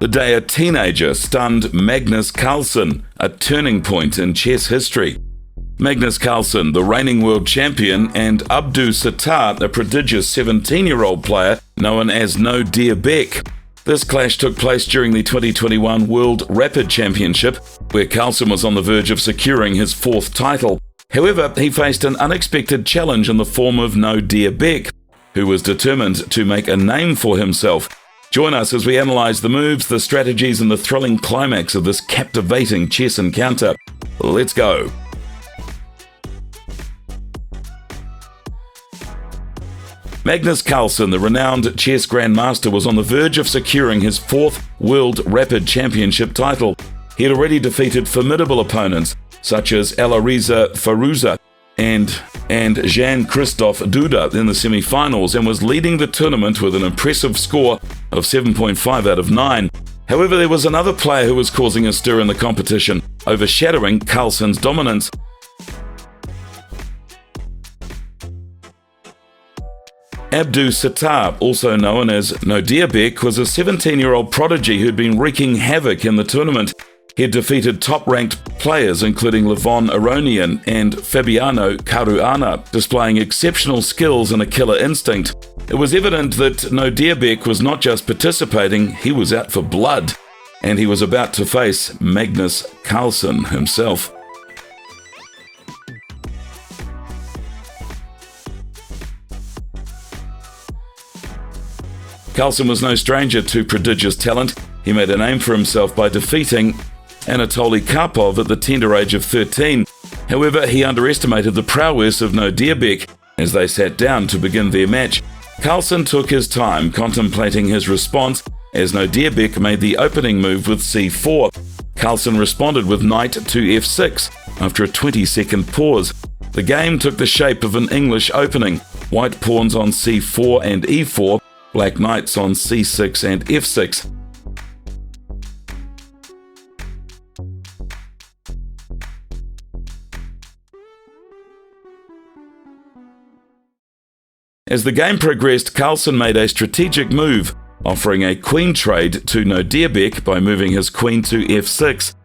the day a teenager stunned Magnus Carlsen, a turning point in chess history. Magnus Carlsen, the reigning world champion, and Abdu Satar, a prodigious 17-year-old player known as No Dear Beck. This clash took place during the 2021 World Rapid Championship, where Carlsen was on the verge of securing his fourth title. However, he faced an unexpected challenge in the form of No Dear Beck, who was determined to make a name for himself. Join us as we analyse the moves, the strategies, and the thrilling climax of this captivating chess encounter. Let's go! Magnus Carlsen, the renowned chess grandmaster, was on the verge of securing his fourth World Rapid Championship title. He had already defeated formidable opponents such as Alireza, Faruza, and Jan-Krzysztof Duda in the semi-finals, and was leading the tournament with an impressive score of 7.5 out of 9. However, there was another player who was causing a stir in the competition, overshadowing Carlsen's dominance. Abdu Satar, also known as No Dear Beck, was a 17-year-old prodigy who'd been wreaking havoc in the tournament. He had defeated top-ranked players including Levon Aronian and Fabiano Caruana, displaying exceptional skills and a killer instinct. It was evident that No Dear Beck was not just participating, he was out for blood, and he was about to face Magnus Carlsen himself. Carlsen was no stranger to prodigious talent. He made a name for himself by defeating Anatoly Karpov at the tender age of 13. However, he underestimated the prowess of No Dear Beck as they sat down to begin their match. Carlsen took his time contemplating his response as No Dear Beck made the opening move with c4. Carlsen responded with knight to f6 after a 20-second pause. The game took the shape of an English opening: white pawns on c4 and e4, black knights on c6 and f6. As the game progressed, Carlsen made a strategic move, offering a queen trade to No Dear Beck by moving his queen to f6.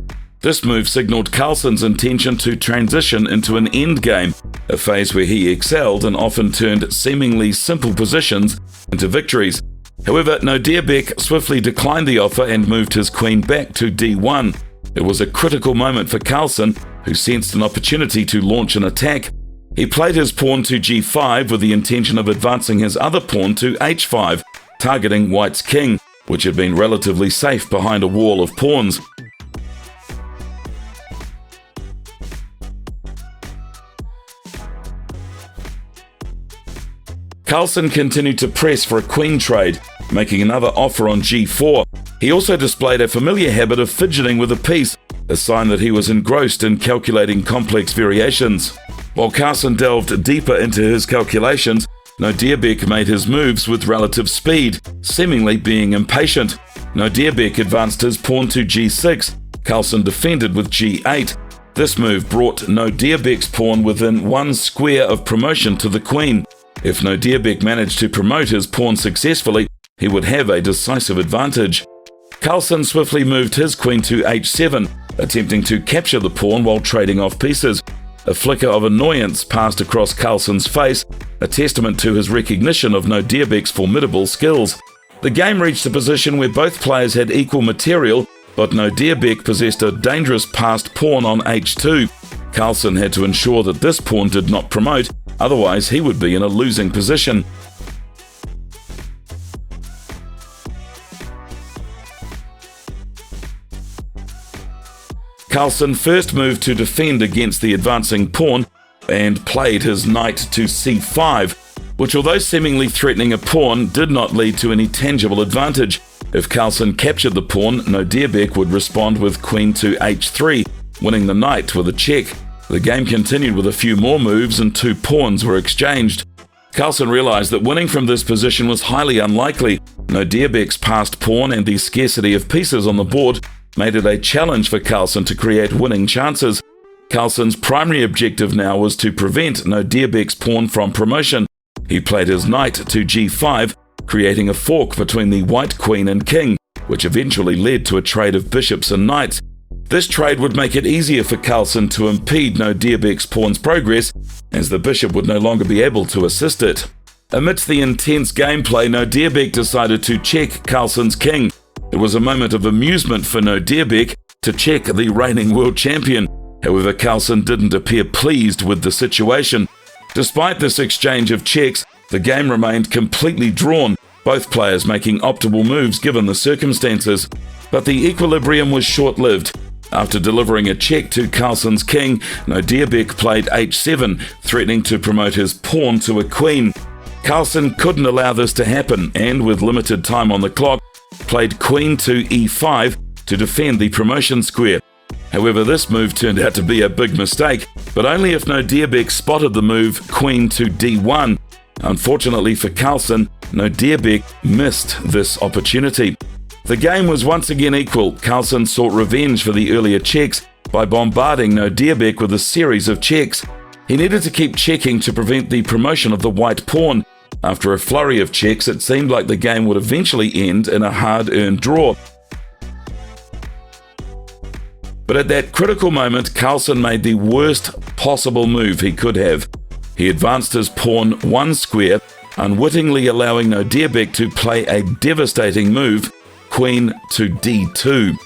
This move signalled Carlsen's intention to transition into an endgame, a phase where he excelled and often turned seemingly simple positions into victories. However, No Dear Beck swiftly declined the offer and moved his queen back to d1. It was a critical moment for Carlsen, who sensed an opportunity to launch an attack. He played his pawn to g5 with the intention of advancing his other pawn to h5, targeting White's king, which had been relatively safe behind a wall of pawns. Carlsen continued to press for a queen trade, making another offer on g4. He also displayed a familiar habit of fidgeting with a piece, a sign that he was engrossed in calculating complex variations. While Carlsen delved deeper into his calculations, No Dear Beck made his moves with relative speed, seemingly being impatient. No Dear Beck advanced his pawn to g6. Carlsen defended with g8. This move brought No Dear Beck's pawn within one square of promotion to the queen. If No Dear Beck managed to promote his pawn successfully, he would have a decisive advantage. Carlsen swiftly moved his queen to h7, attempting to capture the pawn while trading off pieces. A flicker of annoyance passed across Carlsen's face, a testament to his recognition of No Dear Beck's formidable skills. The game reached a position where both players had equal material, but No Dear Beck possessed a dangerous passed pawn on h2. Carlsen had to ensure that this pawn did not promote, otherwise he would be in a losing position. Carlsen first moved to defend against the advancing pawn and played his knight to c5, which, although seemingly threatening a pawn, did not lead to any tangible advantage. If Carlsen captured the pawn, No Dear Beck would respond with queen to h3, winning the knight with a check. The game continued with a few more moves and two pawns were exchanged. Carlsen realized that winning from this position was highly unlikely. No Dear Beck's passed pawn and the scarcity of pieces on the board made it a challenge for Carlsen to create winning chances. Carlsen's primary objective now was to prevent No Dear Beck's pawn from promotion. He played his knight to g5, creating a fork between the white queen and king. which eventually led to a trade of bishops and knights. This trade would make it easier for Carlsen to impede No Dear Beck's pawn's progress, as the bishop would no longer be able to assist it. Amidst the intense gameplay, No Dear Beck decided to check Carlsen's king. It was a moment of amusement for No Dear Beck to check the reigning world champion. However, Carlsen didn't appear pleased with the situation. Despite this exchange of checks, the game remained completely drawn, both players making optimal moves given the circumstances. But the equilibrium was short-lived. After delivering a check to Carlsen's king, No Dear Beck played h7, threatening to promote his pawn to a queen. Carlsen couldn't allow this to happen, and with limited time on the clock, played queen to e5 to defend the promotion square. However, this move turned out to be a big mistake, but only if No Dear Beck spotted the move queen to d1. Unfortunately for Carlsen, No Dear Beck missed this opportunity. The game was once again equal. Carlsen sought revenge for the earlier checks by bombarding No Dear Beck with a series of checks. He needed to keep checking to prevent the promotion of the white pawn. After a flurry of checks, it seemed like the game would eventually end in a hard-earned draw. But at that critical moment, Carlsen made the worst possible move he could have. He advanced his pawn one square, unwittingly allowing No Dear Beck to play a devastating move, queen to d2.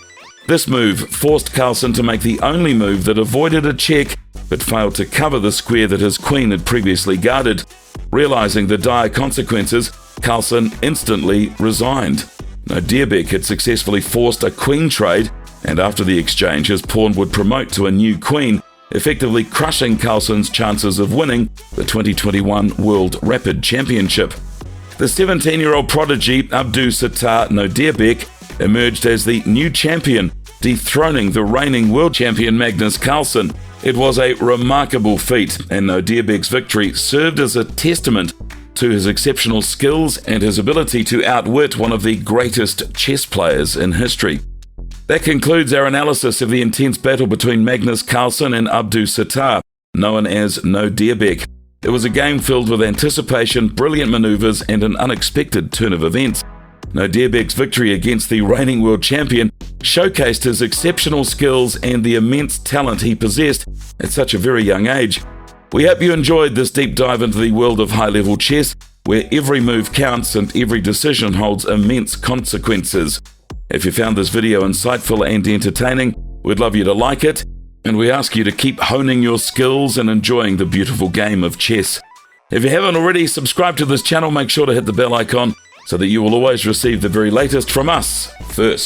This move forced Carlsen to make the only move that avoided a check but failed to cover the square that his queen had previously guarded. Realizing the dire consequences, Carlsen instantly resigned. No Dear Beck had successfully forced a queen trade, and after the exchange his pawn would promote to a new queen, effectively crushing Carlsen's chances of winning the 2021 World Rapid Championship. The 17-year-old prodigy Abdu Satar No Dear Beck emerged as the new champion, dethroning the reigning world champion Magnus Carlsen. It was a remarkable feat, and No Dear Beck's victory served as a testament to his exceptional skills and his ability to outwit one of the greatest chess players in history. That concludes our analysis of the intense battle between Magnus Carlsen and Abdu Satar, known as No Dear Beck. It was a game filled with anticipation, brilliant maneuvers, and an unexpected turn of events. No Dear Beck's victory against the reigning world champion showcased his exceptional skills and the immense talent he possessed at such a very young age. We hope you enjoyed this deep dive into the world of high-level chess, where every move counts and every decision holds immense consequences. If you found this video insightful and entertaining, we'd love you to like it, and we ask you to keep honing your skills and enjoying the beautiful game of chess. If you haven't already subscribed to this channel, make sure to hit the bell icon so that you will always receive the very latest from us first.